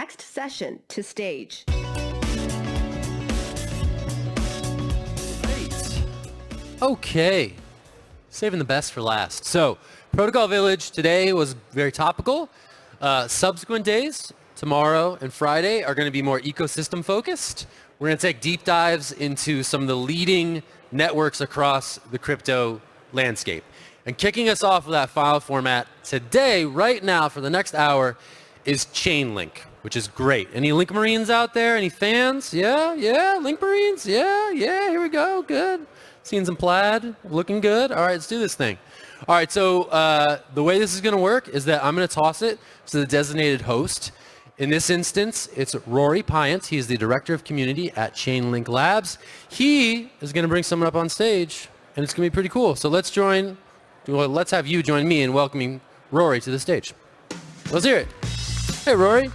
next session to stage. Great. Okay, saving the best for last. So, Protocol Village today was very topical. Subsequent days, tomorrow and Friday, are going to be more ecosystem focused. We're going to take deep dives into some of the leading networks across the crypto landscape. And kicking us off with that file format today, right now, for the next hour, is Chainlink, which is great. Any Link Marines out there? Any fans? Yeah, Link Marines? Yeah, here we go, good. Seeing some plaid, looking good. All right, let's do this thing. All right, so the way this is going to work is that I'm going to toss it to the designated host. In this instance, it's Rory Piant. He's the Director of Community at Chainlink Labs. He is going to bring someone up on stage, and it's going to be pretty cool. So let's have you join me in welcoming Rory to the stage. Let's hear it. Hey, Rory.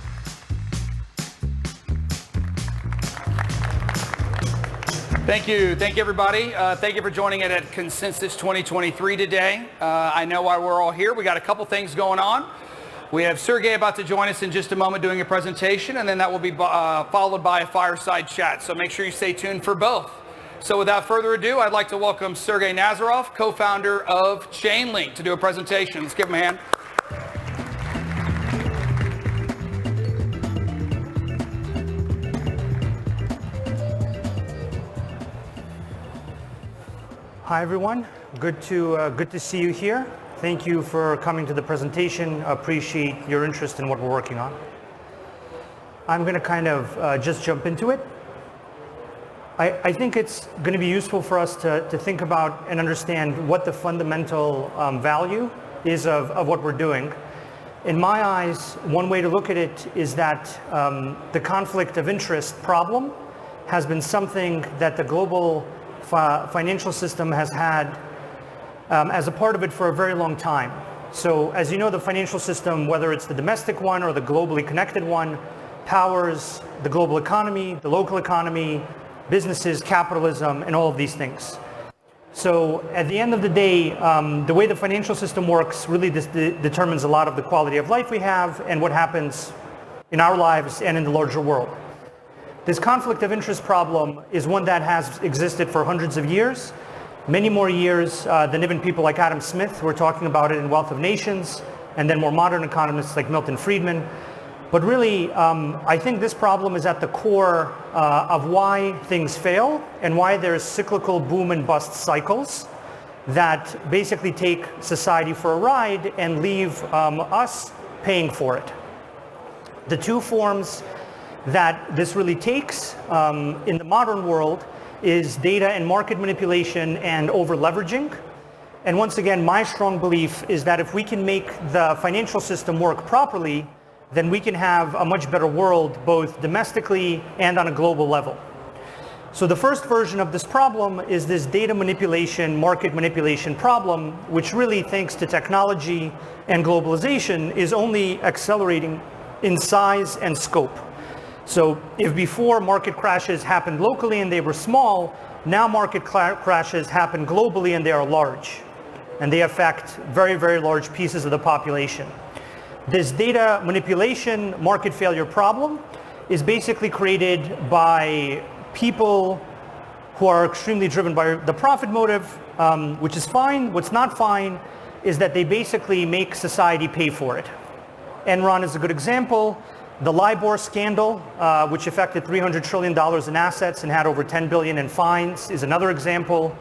Thank you, everybody. Thank you for joining it at Consensus 2023 today. I know why we're all here. We got a couple things going on. We have Sergey about to join us in just a moment doing a presentation, and then that will be followed by a fireside chat. So make sure you stay tuned for both. So without further ado, I'd like to welcome Sergey Nazarov, co-founder of Chainlink, to do a presentation. Let's give him a hand. Hi everyone, good to see you here. Thank you for coming to the presentation. Appreciate your interest in what we're working on. I'm going to kind of just jump into it. I think it's going to be useful for us to think about and understand what the fundamental value is of what we're doing. In my eyes, one way to look at it is that the conflict of interest problem has been something that the global financial system has had as a part of it for a very long time. So as you know, the financial system, whether it's the domestic one or the globally connected one, powers the global economy, the local economy, businesses, capitalism, and all of these things. So at the end of the day, the way the financial system works really determines a lot of the quality of life we have and what happens in our lives and in the larger world. This conflict of interest problem is one that has existed for hundreds of years, many more years than even people like Adam Smith who were talking about it in Wealth of Nations, and then more modern economists like Milton Friedman. But really, I think this problem is at the core of why things fail and why there's cyclical boom and bust cycles that basically take society for a ride and leave us paying for it. The two forms that this really takes in the modern world is data and market manipulation and over-leveraging. And once again, my strong belief is that if we can make the financial system work properly, then we can have a much better world, both domestically and on a global level. So the first version of this problem is this data manipulation, market manipulation problem, which really, thanks to technology and globalization, is only accelerating in size and scope. So if before market crashes happened locally and they were small, now market crashes happen globally and they are large. And they affect very, very large pieces of the population. This data manipulation market failure problem is basically created by people who are extremely driven by the profit motive, which is fine. What's not fine is that they basically make society pay for it. Enron is a good example. The LIBOR scandal, which affected $300 trillion in assets and had over 10 billion in fines, is another example.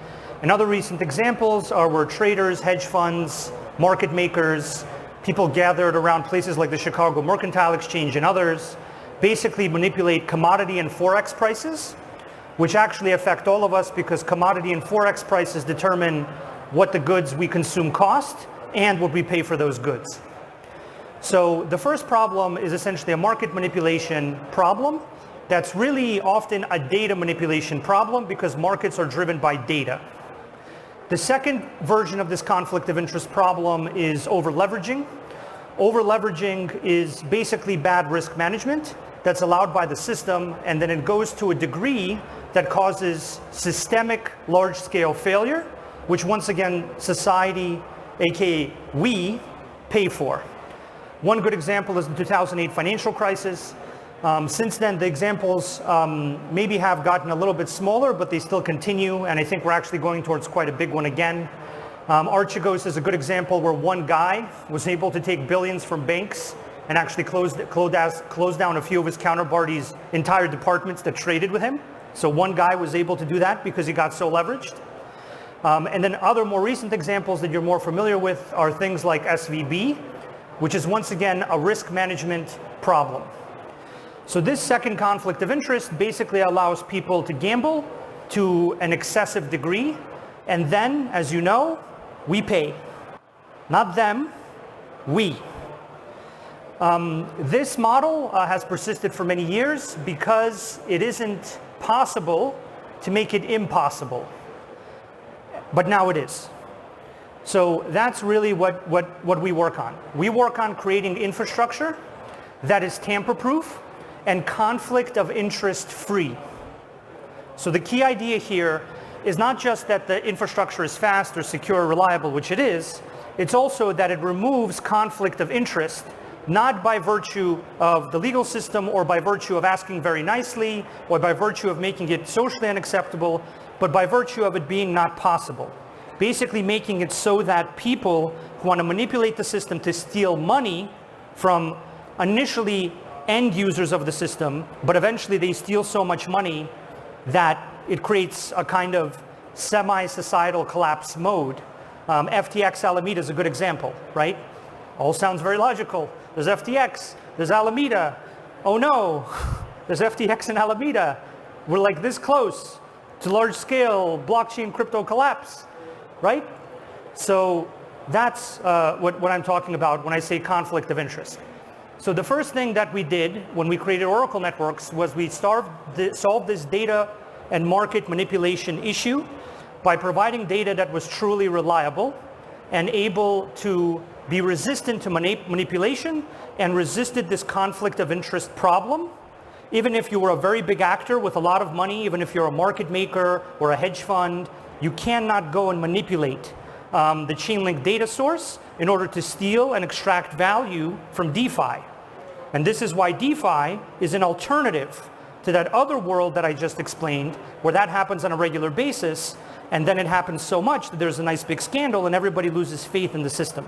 And other recent examples are where traders, hedge funds, market makers, people gathered around places like the Chicago Mercantile Exchange and others, basically manipulate commodity and forex prices, which actually affect all of us because commodity and forex prices determine what the goods we consume cost and what we pay for those goods. So the first problem is essentially a market manipulation problem that's really often a data manipulation problem because markets are driven by data. The second version of this conflict of interest problem is over-leveraging. Over-leveraging is basically bad risk management that's allowed by the system, and then it goes to a degree that causes systemic large-scale failure, which once again society, aka we, pay for. One good example is the 2008 financial crisis. Since then, the examples maybe have gotten a little bit smaller, but they still continue, and I think we're actually going towards quite a big one again. Archegos is a good example where one guy was able to take billions from banks and actually close down a few of his counterparties' entire departments that traded with him. So one guy was able to do that because he got so leveraged. And then other more recent examples that you're more familiar with are things like SVB, which is once again a risk management problem. So this second conflict of interest basically allows people to gamble to an excessive degree, and then, as you know, we pay. Not them, we. This model has persisted for many years because it isn't possible to make it impossible. But now it is. So that's really what we work on. We work on creating infrastructure that is tamper-proof and conflict of interest free. So the key idea here is not just that the infrastructure is fast or secure or reliable, which it is, it's also that it removes conflict of interest, not by virtue of the legal system or by virtue of asking very nicely or by virtue of making it socially unacceptable, but by virtue of it being not possible. Basically making it so that people who want to manipulate the system to steal money from initially end users of the system, but eventually they steal so much money that it creates a kind of semi-societal collapse mode. FTX Alameda is a good example, right? All sounds very logical. There's FTX, there's Alameda. Oh no, there's FTX and Alameda. We're like this close to large-scale blockchain crypto collapse, right? So that's what I'm talking about when I say conflict of interest. So the first thing that we did when we created Oracle Networks was we solved this data and market manipulation issue by providing data that was truly reliable and able to be resistant to manipulation and resisted this conflict of interest problem. Even if you were a very big actor with a lot of money, even if you're a market maker or a hedge fund, you cannot go and manipulate the Chainlink data source in order to steal and extract value from DeFi. And this is why DeFi is an alternative to that other world that I just explained, where that happens on a regular basis, and then it happens so much that there's a nice big scandal and everybody loses faith in the system.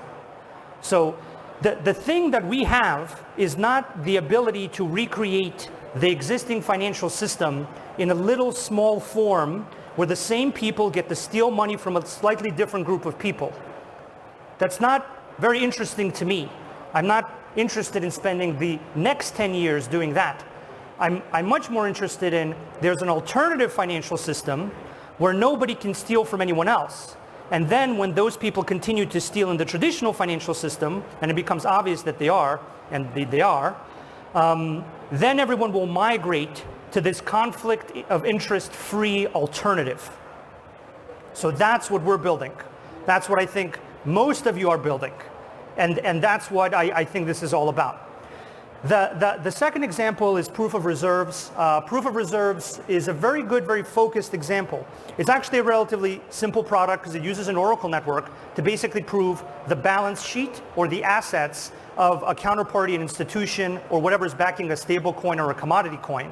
So the thing that we have is not the ability to recreate the existing financial system in a little small form where the same people get to steal money from a slightly different group of people. That's not very interesting to me. I'm not interested in spending the next 10 years doing that. I'm much more interested in there's an alternative financial system where nobody can steal from anyone else. And then when those people continue to steal in the traditional financial system, and it becomes obvious that they are, and they are, then everyone will migrate to this conflict of interest-free alternative. So that's what we're building. That's what I think most of you are building. And that's what I think this is all about. The second example is proof of reserves. Proof of reserves is a very good, very focused example. It's actually a relatively simple product because it uses an Oracle network to basically prove the balance sheet or the assets of a counterparty, an institution, or whatever is backing a stable coin or a commodity coin.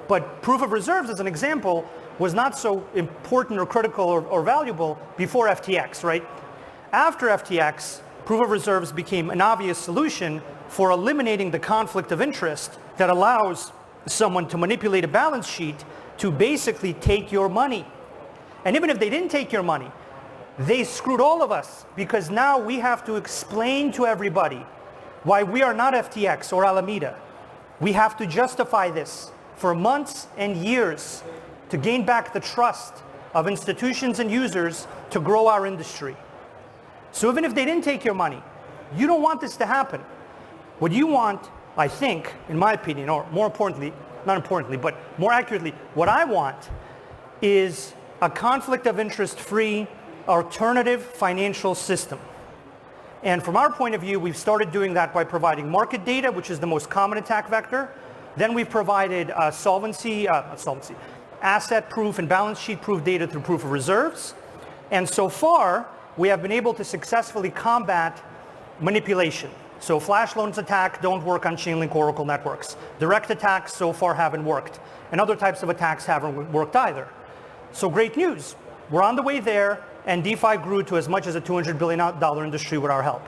But proof of reserves, as an example, was not so important or critical or valuable before FTX, right? After FTX, proof of reserves became an obvious solution for eliminating the conflict of interest that allows someone to manipulate a balance sheet to basically take your money. And even if they didn't take your money, they screwed all of us because now we have to explain to everybody why we are not FTX or Alameda. We have to justify this for months and years to gain back the trust of institutions and users to grow our industry. So even if they didn't take your money, you don't want this to happen. What you want, I think, in my opinion, or more importantly, not importantly, but more accurately, what I want is a conflict of interest-free alternative financial system. And from our point of view, we've started doing that by providing market data, which is the most common attack vector. Then we've provided asset proof and balance sheet proof data through proof of reserves. And so far, we have been able to successfully combat manipulation. So flash loans attack don't work on Chainlink Oracle networks. Direct attacks so far haven't worked. And other types of attacks haven't worked either. So great news. We're on the way there, and DeFi grew to as much as a $200 billion industry with our help.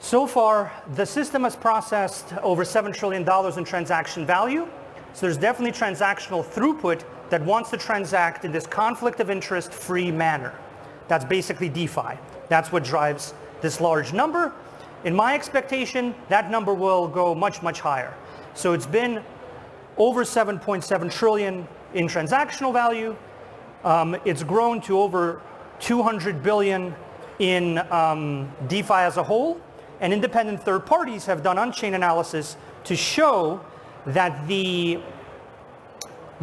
So far, the system has processed over $7 trillion in transaction value. So there's definitely transactional throughput that wants to transact in this conflict of interest free manner. That's basically DeFi. That's what drives this large number. In my expectation, that number will go much, much higher. So it's been over 7.7 trillion in transactional value. It's grown to over 200 billion in DeFi as a whole. And independent third parties have done on-chain analysis to show that the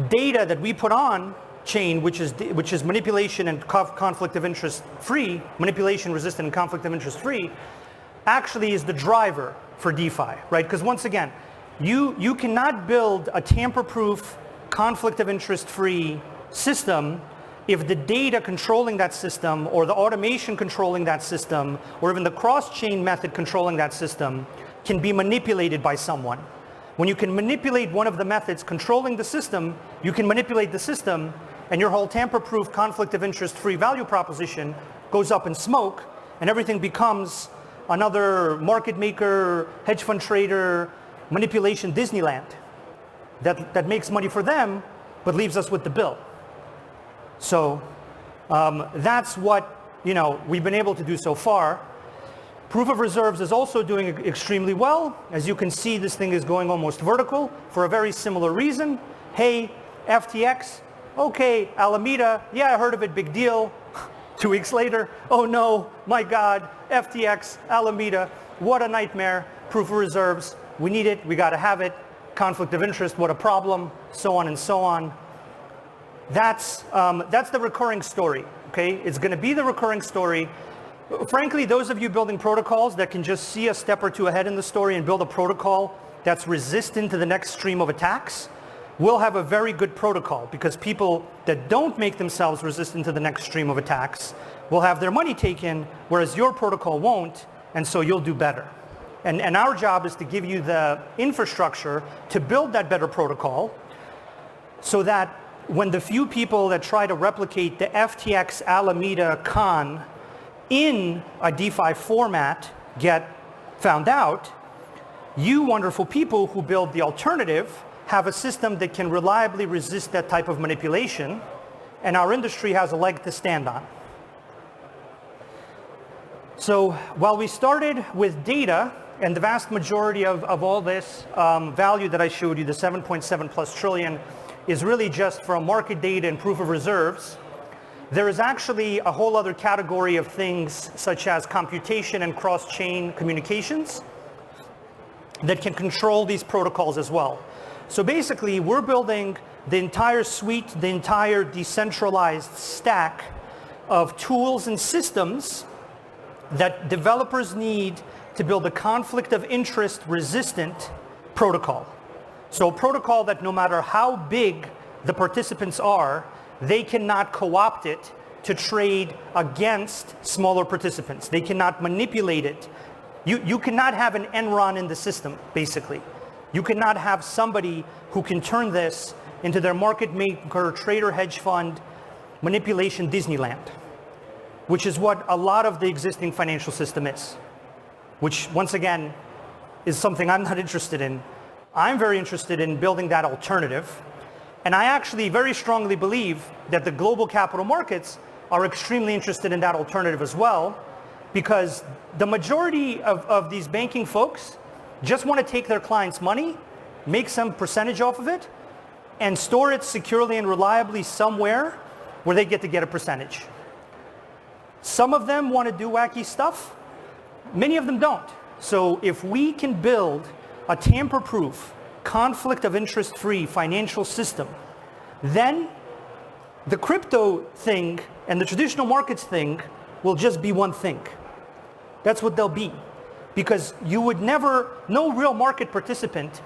data that we put on chain, which is manipulation and conflict of interest free, manipulation resistant and conflict of interest free, actually is the driver for DeFi, right? Because once again, you cannot build a tamper-proof, conflict of interest free system if the data controlling that system, or the automation controlling that system, or even the cross-chain method controlling that system can be manipulated by someone. When you can manipulate one of the methods controlling the system, you can manipulate the system, and your whole tamper-proof, conflict of interest-free value proposition goes up in smoke, and everything becomes another market maker, hedge fund trader, manipulation Disneyland that makes money for them, but leaves us with the bill. So that's what we've been able to do so far. Proof of reserves is also doing extremely well. As you can see, this thing is going almost vertical for a very similar reason. Hey, FTX, okay, Alameda, yeah, I heard of it, big deal. 2 weeks later, oh no, my God, FTX, Alameda, what a nightmare. Proof of reserves, we need it, we got to have it. Conflict of interest, what a problem, so on and so on. That's the recurring story, okay? It's going to be the recurring story. Frankly, those of you building protocols that can just see a step or two ahead in the story and build a protocol that's resistant to the next stream of attacks will have a very good protocol, because people that don't make themselves resistant to the next stream of attacks will have their money taken, whereas your protocol won't, and so you'll do better. And our job is to give you the infrastructure to build that better protocol so that when the few people that try to replicate the FTX Alameda con in a DeFi format get found out, you wonderful people who build the alternative have a system that can reliably resist that type of manipulation, and our industry has a leg to stand on. So while we started with data, and the vast majority of all this value that I showed you, the 7.7 plus trillion, is really just from market data and proof of reserves, there is actually a whole other category of things such as computation and cross-chain communications that can control these protocols as well. So basically, we're building the entire suite, the entire decentralized stack of tools and systems that developers need to build a conflict of interest resistant protocol. So a protocol that no matter how big the participants are, they cannot co-opt it to trade against smaller participants. They cannot manipulate it. You cannot have an Enron in the system, basically. You cannot have somebody who can turn this into their market maker, trader, hedge fund, manipulation Disneyland, which is what a lot of the existing financial system is, which once again is something I'm not interested in. I'm very interested in building that alternative. And I actually very strongly believe that the global capital markets are extremely interested in that alternative as well, because the majority of these banking folks just want to take their clients' money, make some percentage off of it, and store it securely and reliably somewhere where they get to get a percentage. Some of them want to do wacky stuff. Many of them don't. So if we can build a tamper-proof, conflict of interest-free financial system, then the crypto thing and the traditional markets thing will just be one thing. That's what they'll be. Because you would never, no real market participant,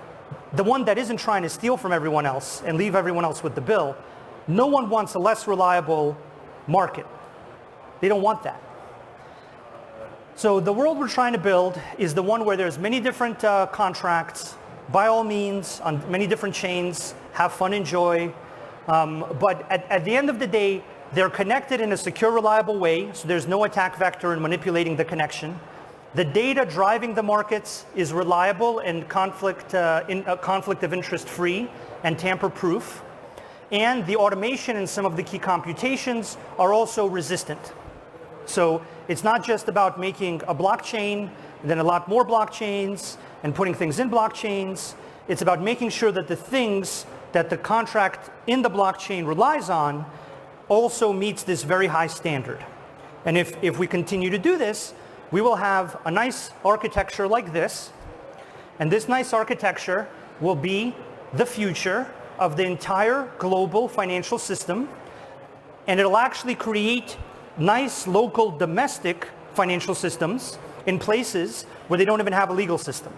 the one that isn't trying to steal from everyone else and leave everyone else with the bill, no one wants a less reliable market. They don't want that. So the world we're trying to build is the one where there's many different contracts, by all means, on many different chains, have fun, enjoy. But at the end of the day, they're connected in a secure, reliable way, so there's no attack vector in manipulating the connection. The data driving the markets is reliable and conflict of interest free and tamper-proof. And the automation and some of the key computations are also resistant. So it's not just about making a blockchain, then a lot more blockchains, and putting things in blockchains. It's about making sure that the things that the contract in the blockchain relies on also meets this very high standard. And if we continue to do this, we will have a nice architecture like this. And this nice architecture will be the future of the entire global financial system. And it'll actually create nice local domestic financial systems in places where they don't even have a legal system.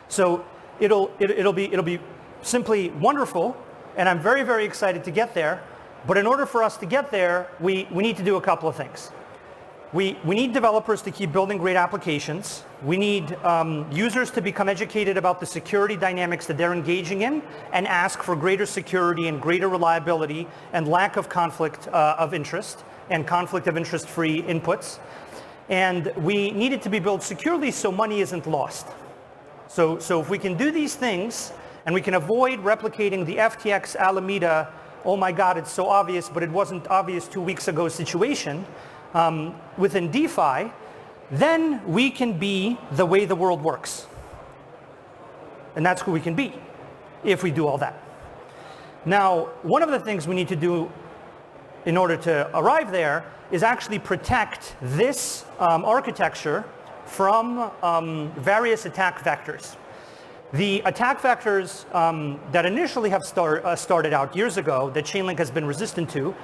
So it'll be simply wonderful, and I'm very, very excited to get there. But in order for us to get there, we need to do a couple of things. We need developers to keep building great applications. We need users to become educated about the security dynamics that they're engaging in and ask for greater security and greater reliability and lack of conflict of interest and conflict of interest-free inputs. And we need it to be built securely so money isn't lost. So if we can do these things and we can avoid replicating the FTX Alameda, oh my God, it's so obvious, but it wasn't obvious 2 weeks ago situation, within DeFi, then we can be the way the world works. And that's who we can be if we do all that. Now, one of the things we need to do in order to arrive there is actually protect this architecture from various attack vectors. The attack vectors that initially have started out years ago that Chainlink has been resistant to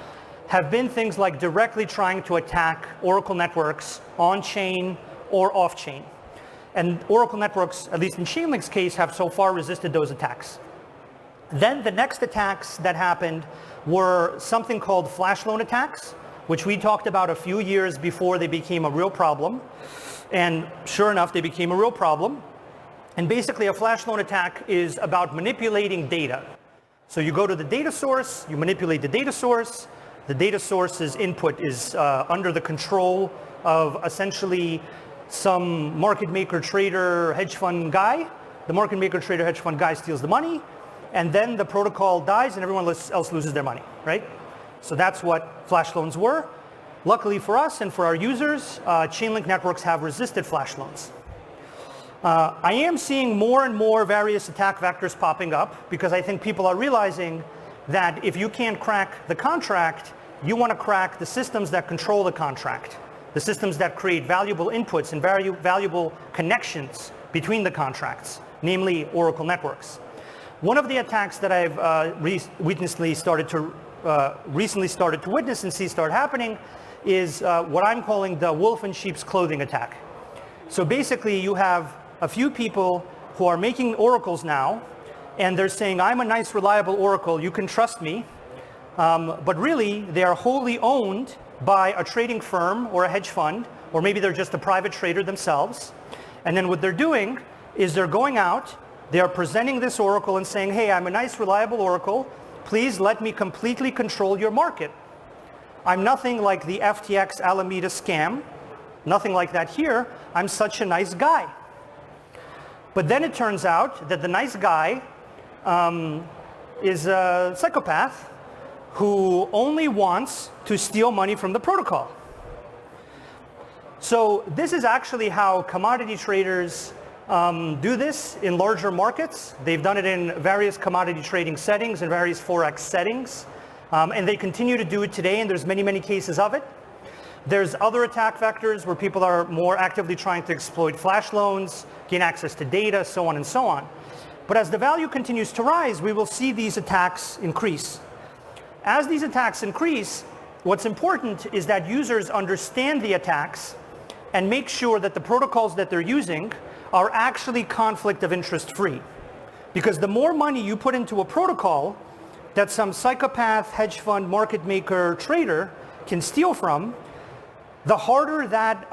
have been things like directly trying to attack Oracle networks on-chain or off-chain. And Oracle networks, at least in Chainlink's case, have so far resisted those attacks. Then the next attacks that happened were something called flash loan attacks, which we talked about a few years before they became a real problem. And sure enough, they became a real problem. And basically, a flash loan attack is about manipulating data. So you go to the data source, you manipulate the data source. The data source's input is under the control of essentially some market maker, trader, hedge fund guy. The market maker, trader, hedge fund guy steals the money, and then the protocol dies and everyone else loses their money, right? So that's what flash loans were. Luckily for us and for our users, Chainlink networks have resisted flash loans. I am seeing more and more various attack vectors popping up because I think people are realizing that if you can't crack the contract, you want to crack the systems that control the contract, the systems that create valuable inputs and valuable connections between the contracts, namely Oracle networks. One of the attacks that I've recently started to witness and see start happening is what I'm calling the wolf in sheep's clothing attack. So basically you have a few people who are making oracles now, and they're saying, I'm a nice, reliable oracle, you can trust me. But really, they are wholly owned by a trading firm or a hedge fund, or maybe they're just a private trader themselves. And then what they're doing is they're going out, they're presenting this oracle and saying, hey, I'm a nice, reliable oracle. Please let me completely control your market. I'm nothing like the FTX Alameda scam, nothing like that here. I'm such a nice guy. But then it turns out that the nice guy is a psychopath who only wants to steal money from the protocol. So this is actually how commodity traders do this in larger markets. They've done it in various commodity trading settings and various Forex settings. And they continue to do it today, and there's many, many cases of it. There's other attack vectors where people are more actively trying to exploit flash loans, gain access to data, so on and so on. But as the value continues to rise, we will see these attacks increase. As these attacks increase, what's important is that users understand the attacks and make sure that the protocols that they're using are actually conflict of interest free. Because the more money you put into a protocol that some psychopath, hedge fund, market maker, trader can steal from, the harder that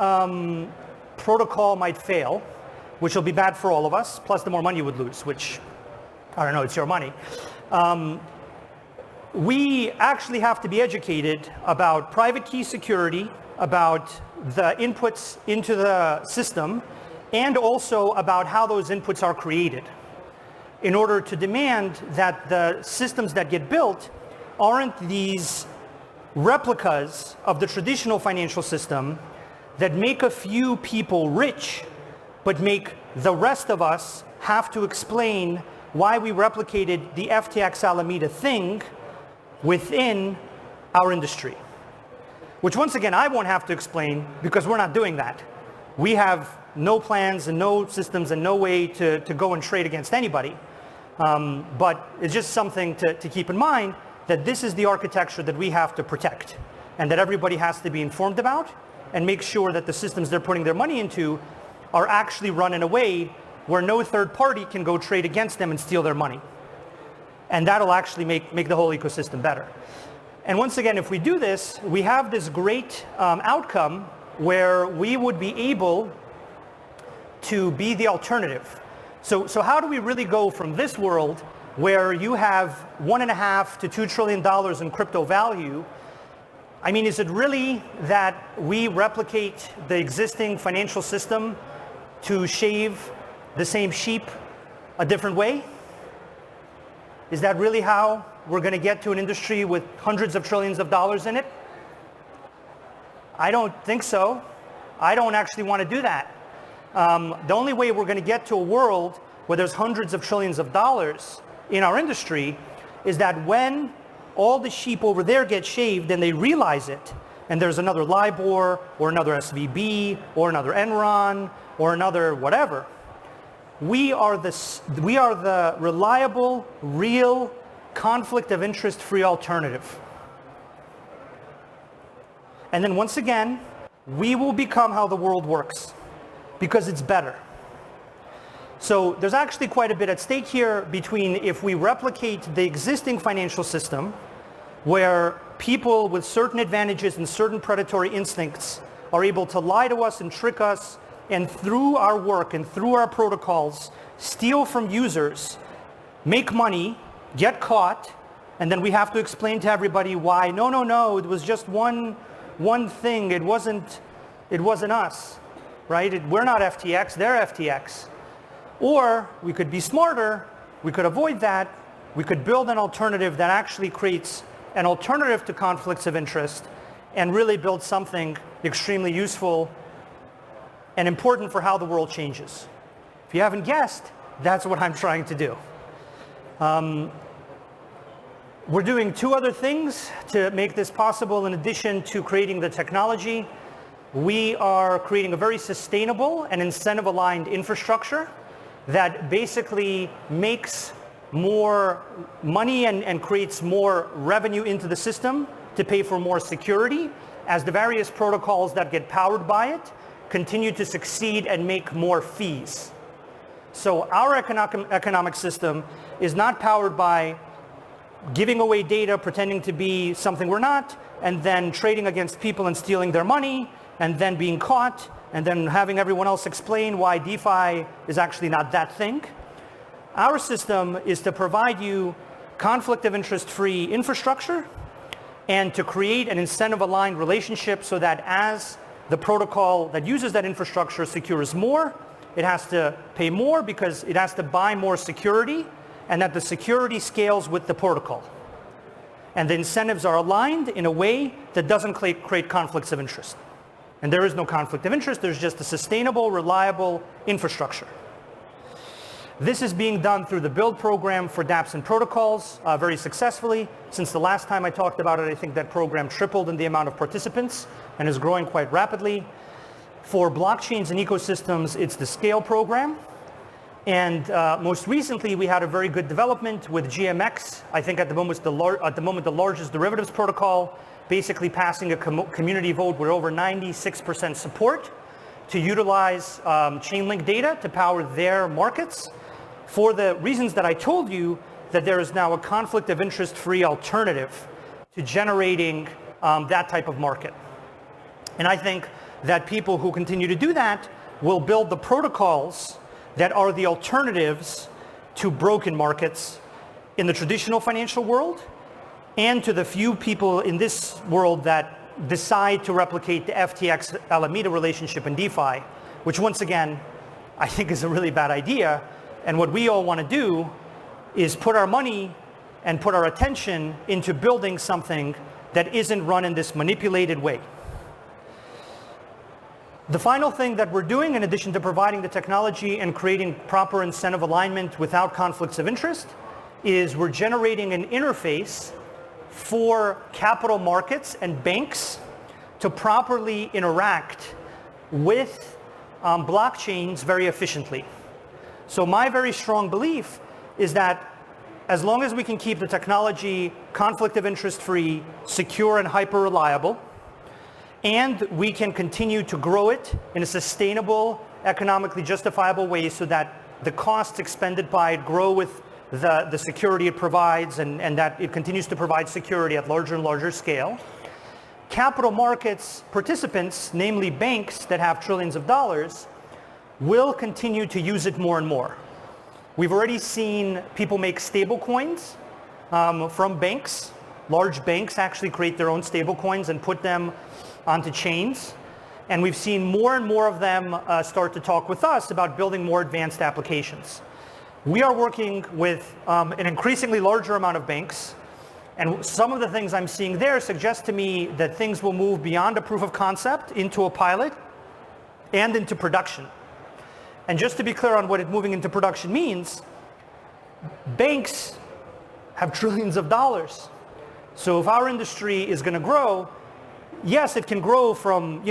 protocol might fail, which will be bad for all of us, plus the more money you would lose, which, I don't know, it's your money. We actually have to be educated about private key security, about the inputs into the system, and also about how those inputs are created, in order to demand that the systems that get built aren't these replicas of the traditional financial system that make a few people rich, but make the rest of us have to explain why we replicated the FTX Alameda thing within our industry. Which once again, I won't have to explain because we're not doing that. We have no plans and no systems and no way to go and trade against anybody. But it's just something to keep in mind, that this is the architecture that we have to protect and that everybody has to be informed about, and make sure that the systems they're putting their money into are actually run in a way where no third party can go trade against them and steal their money. And that'll actually make the whole ecosystem better. And once again, if we do this, we have this great outcome where we would be able to be the alternative. So how do we really go from this world where you have $1.5 to $2 trillion in crypto value? I mean, is it really that we replicate the existing financial system to shave the same sheep a different way? Is that really how we're going to get to an industry with hundreds of trillions of dollars in it? I don't think so. I don't actually want to do that. The only way we're going to get to a world where there's hundreds of trillions of dollars in our industry is that when all the sheep over there get shaved and they realize it, and there's another LIBOR or another SVB or another Enron or another whatever, we are the reliable, real, conflict of interest-free alternative. And then once again, we will become how the world works, because it's better. So there's actually quite a bit at stake here between if we replicate the existing financial system, where people with certain advantages and certain predatory instincts are able to lie to us and trick us, and through our work and through our protocols, steal from users, make money, get caught, and then we have to explain to everybody why, no, it was just one thing, it wasn't us, right? We're not FTX, they're FTX. Or we could be smarter, we could avoid that, we could build an alternative that actually creates an alternative to conflicts of interest and really build something extremely useful and important for how the world changes. If you haven't guessed, that's what I'm trying to do. We're doing two other things to make this possible in addition to creating the technology. We are creating a very sustainable and incentive-aligned infrastructure that basically makes more money and creates more revenue into the system to pay for more security as the various protocols that get powered by it continue to succeed and make more fees. So our economic system is not powered by giving away data, pretending to be something we're not, and then trading against people and stealing their money, and then being caught, and then having everyone else explain why DeFi is actually not that thing. Our system is to provide you conflict of interest-free infrastructure and to create an incentive-aligned relationship so that as the protocol that uses that infrastructure secures more, it has to pay more because it has to buy more security, and that the security scales with the protocol. And the incentives are aligned in a way that doesn't create conflicts of interest. And there is no conflict of interest, there's just a sustainable, reliable infrastructure. This is being done through the build program for dApps and protocols very successfully. Since the last time I talked about it, I think that program tripled in the amount of participants and is growing quite rapidly. For blockchains and ecosystems, it's the Scale program. And most recently, we had a very good development with GMX. I think at the moment the largest derivatives protocol, basically passing a community vote with over 96% support to utilize Chainlink data to power their markets for the reasons that I told you, that there is now a conflict of interest-free alternative to generating that type of market. And I think that people who continue to do that will build the protocols that are the alternatives to broken markets in the traditional financial world, and to the few people in this world that decide to replicate the FTX Alameda relationship in DeFi, which once again, I think is a really bad idea. And what we all want to do is put our money and put our attention into building something that isn't run in this manipulated way. The final thing that we're doing, in addition to providing the technology and creating proper incentive alignment without conflicts of interest, is we're generating an interface for capital markets and banks to properly interact with blockchains very efficiently. So my very strong belief is that as long as we can keep the technology conflict of interest free, secure, and hyper reliable, and we can continue to grow it in a sustainable, economically justifiable way so that the costs expended by it grow with the security it provides, and that it continues to provide security at larger and larger scale, capital markets participants, namely banks that have trillions of dollars, will continue to use it more and more. We've already seen people make stable coins from banks. Large banks actually create their own stable coins and put them onto chains. And we've seen more and more of them start to talk with us about building more advanced applications. We are working with an increasingly larger amount of banks, and some of the things I'm seeing there suggest to me that things will move beyond a proof of concept into a pilot and into production. And just to be clear on what moving into production means, banks have trillions of dollars. So if our industry is going to grow, yes, it can grow from,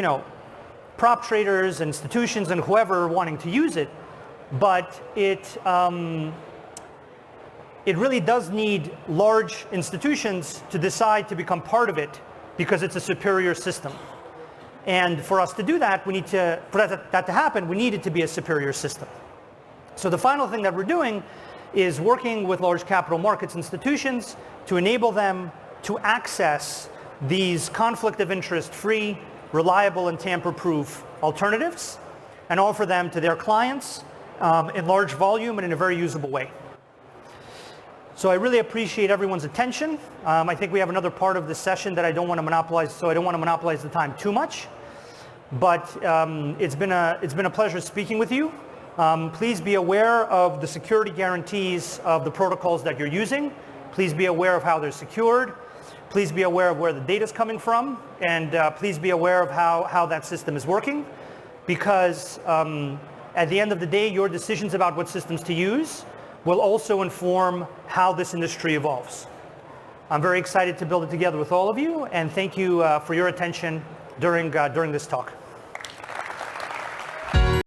prop traders, institutions, and whoever wanting to use it, but it really does need large institutions to decide to become part of it because it's a superior system. And for us to do that, for that to happen, we need it to be a superior system. So the final thing that we're doing is working with large capital markets institutions to enable them to access these conflict of interest free, reliable, and tamper-proof alternatives and offer them to their clients in large volume and in a very usable way. So I really appreciate everyone's attention. I think we have another part of the session that I don't want to monopolize, so I don't want to monopolize the time too much. But it's been a pleasure speaking with you. Please be aware of the security guarantees of the protocols that you're using. Please be aware of how they're secured. Please be aware of where the data is coming from, and please be aware of how that system is working, because at the end of the day, your decisions about what systems to use will also inform how this industry evolves. I'm very excited to build it together with all of you, and thank you for your attention during this talk.